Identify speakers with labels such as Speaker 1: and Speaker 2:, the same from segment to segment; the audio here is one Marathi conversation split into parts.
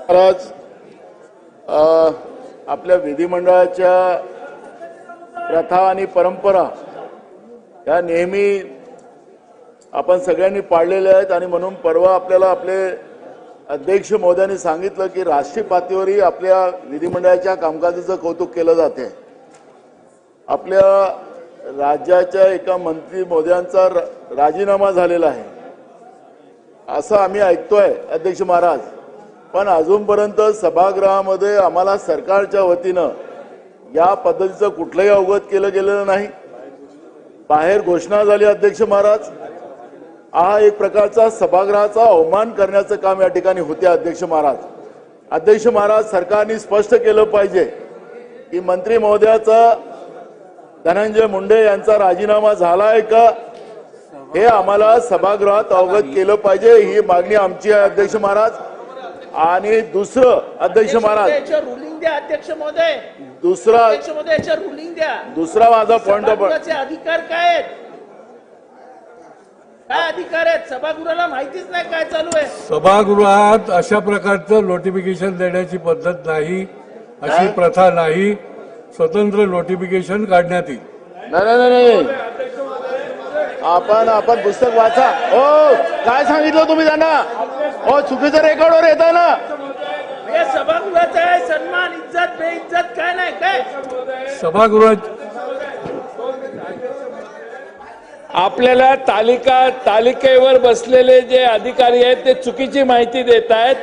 Speaker 1: महाराज, आपल्या विधिमंडळाच्या प्रथा आणि परंपरा या नेहमी आपण सगळ्यांनी पाळलेल्या आहेत आणि म्हणून परवा आपल्याला आपले अध्यक्ष महोदयांनी सांगितलं की राष्ट्रीय पातळीवरही आपल्या विधिमंडळाच्या कामकाजाचं कौतुक केलं जाते। आपल्या राज्याच्या एका मंत्री महोदयांचा राजीनामा झालेला आहे असं आम्ही ऐकतोय अध्यक्ष महाराज, पण अजूनपर्यंत सभागृहामध्ये आम्हाला सरकारच्या वतीनं या पद्धतीचं कुठलंही अवगत केलं गेलेलं नाही। बाहेर घोषणा झाली अध्यक्ष महाराज, हा एक प्रकारचा सभागृहाचा अवमान करण्याचं काम या ठिकाणी होते अध्यक्ष महाराज। अध्यक्ष महाराज, सरकारने स्पष्ट केलं पाहिजे की मंत्री महोदयाचा धनंजय मुंडे यांचा राजीनामा झालाय का हे आम्हाला सभागृहात अवगत केलं पाहिजे, ही मागणी आमची आहे अध्यक्ष महाराज। आणि दुसरं अध्यक्ष महाराज,
Speaker 2: रुलिंग द्या अध्यक्ष महोदय,
Speaker 1: दुसरा
Speaker 2: रुलिंग द्या।
Speaker 1: दुसरा माझा पॉइंट ऑफ
Speaker 2: अधिकार काय आहेत, काय अधिकार आहेत? सभागृहाला माहितीच नाही काय चालू आहे।
Speaker 3: सभागृहात अशा प्रकारचं नोटिफिकेशन देण्याची पद्धत नाही, अशी प्रथा नाही। स्वतंत्र नोटिफिकेशन काढण्यात येईल।
Speaker 1: नाही, आपण पुस्तक वाचा। हो, काय सांगितलं तुम्ही त्यांना? हो, चुकीचं रेकॉर्डवर येतं ना।
Speaker 2: हे सभागृहाचा आहे सन्मान, इज्जत बेइज्जत काय नाही काय
Speaker 3: सभागृहात
Speaker 4: आपल्याला तालिकेवर बसलेले जे अधिकारी आहेत ते चुकीची माहिती देत आहेत।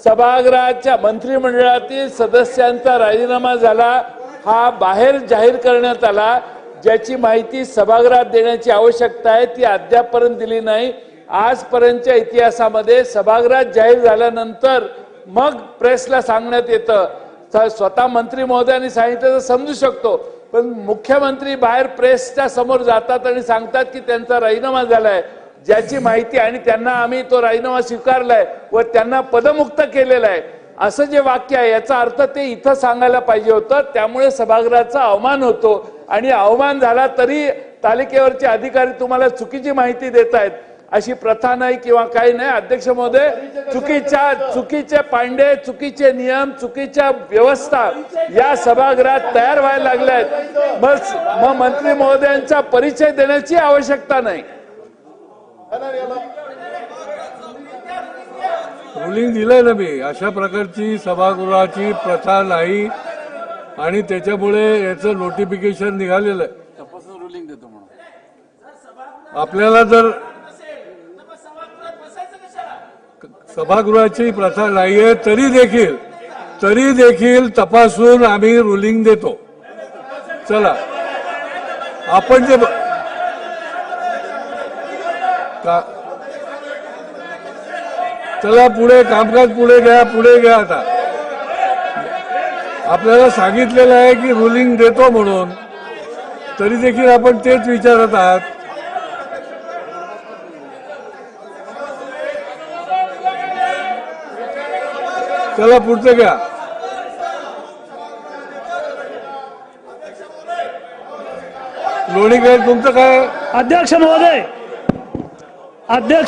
Speaker 4: सभागृहाच्या मंत्रिमंडळातील सदस्यांचा राजीनामा झाला, हा बाहेर जाहीर करण्यात आला। ज्याची माहिती सभागृहात देण्याची आवश्यकता आहे ती अद्यापपर्यंत दिली नाही। आजपर्यंतच्या इतिहासामध्ये सभागृहात जाहीर झाल्यानंतर मग प्रेसला सांगण्यात येतं। स्वतः मंत्री महोदयांनी सांगितलं तर समजू शकतो, पण मुख्यमंत्री बाहेर प्रेसच्या समोर जातात आणि सांगतात की त्यांचा राजीनामा झालाय, ज्याची माहिती, आणि त्यांना आम्ही तो राजीनामा स्वीकारलाय व त्यांना पदमुक्त केलेला आहे असं जे वाक्य आहे याचा अर्थ ते इथं सांगायला पाहिजे होतं। त्यामुळे सभागृहाचा अवमान होतो आणि अवमान झाला तरी तालिकेवरचे अधिकारी तुम्हाला चुकीची माहिती देत आहेत अशी प्रथा नाही किंवा काही नाही। अध्यक्ष महोदय, चुकीचे पांडे, चुकीचे नियम, चुकीच्या व्यवस्था या सभागृहात तयार व्हायला लागल्या आहेत। मग मंत्री महोदयांचा परिचय देण्याची आवश्यकता नाही।
Speaker 3: रुलिंग दिलंय ना मी, अशा प्रकारची सभागृहाची प्रथा नाही आणि त्याच्यामुळे याचं नोटिफिकेशन निघालेलं आहे।
Speaker 5: रुलिंग देतो म्हणून
Speaker 3: आपल्याला जर सभागृहाची प्रथा नाहीये तरी देखील तपासून आम्ही रुलिंग देतो। चला, आपण जे चला पुढे, कामकाज पुढे घ्या। आता आपल्याला सांगितलेलं आहे की रुलिंग देतो म्हणून, तरी देखील आपण तेच विचारत आहात। चला पुढचं घ्या। लोणीकर, तुमचं काय?
Speaker 6: अध्यक्ष महोदय, अध्यक्ष